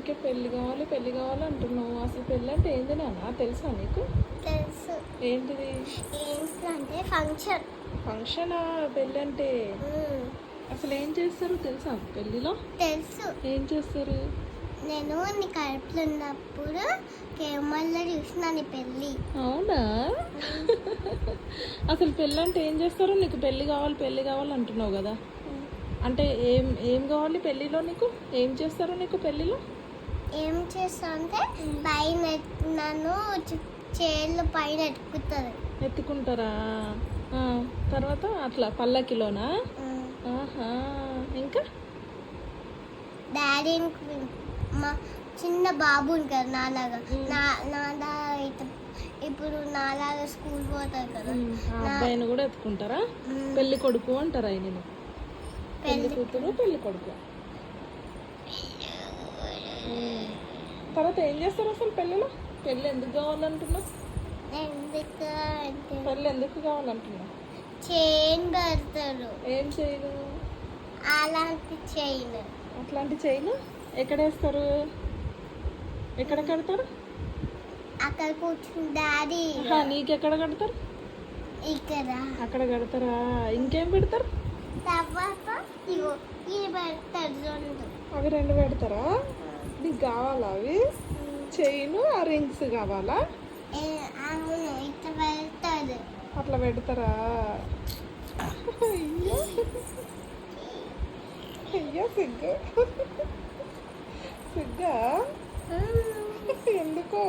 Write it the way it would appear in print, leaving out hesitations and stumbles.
ఊరికే పెళ్ళి కావాలి అంటున్నావు. అసలు పెళ్ళి అంటే ఏంది నాన్న, తెలుసా నీకు? తెలుసు. ఏంటిది? ఏంటంటే ఫంక్షన్. ఫంక్షనా పెళ్ళి అంటే? అసలు ఏం చేస్తారు తెలుసా పెళ్ళిలో? తెలుసు. ఏం చేస్తారు? నేను నీ కడుపులో ఉన్నప్పుడు కేమల్లో చూసిన నీ పెళ్ళి. అవునా? అసలు పెళ్ళి అంటే ఏం చేస్తారు? నీకు పెళ్ళి కావాలి అంటున్నావు కదా, అంటే ఏం ఏం కావాలి పెళ్ళిలో? నీకు ఏం చేస్తారు? నీకు పెళ్ళిలో ఏం చేస్తా అంటే పైన నన్ను చేళ్ళు పైన ఎత్తుకుంటారా? తర్వాత అట్లా పల్లకిలోనా? ఆహా. ఇంకా డాడీ మా చిన్న బాబు ఉంటారు నాలాగా. నాలా ఇప్పుడు నాలాగా స్కూల్ పోతారు కదా, అబ్బాయిని కూడా ఎత్తుకుంటారా? పెళ్లి కొడుకు అంటారా నేను? పెళ్లి కూతురు పెళ్లి కొడుకు. తర్వాత ఏం చేస్తారు అసలు పెళ్ళిలో? పెళ్ళి ఎందుకు కావాలంటున్నావు? పెళ్ళి ఎందుకు కావాలంటున్నావు? చైన్ కడతారు. ఏం చైన్? అలాంటి చైన్. అట్లాంటి చైన్ ఎక్కడ వేస్తారు? ఎక్కడ కడతారు? అక్కడ కూర్చుని డాడీ. నీకెక్కడ కడతారు? ఇక్కడ. అక్కడ కడతారా? ఇంకేం పెడతారు? తర్వాత ఇది పెడతారు రెండు. అవి రెండు పెడతారా? నీకు కావాలా అవి? చైన్ ఆ రింగ్స్ కావాలా? అవును, ఇట్లా పెడతారు. అట్లా పెడతారా? అయ్యో సిగ్గు సిగ్గా ఎందుకో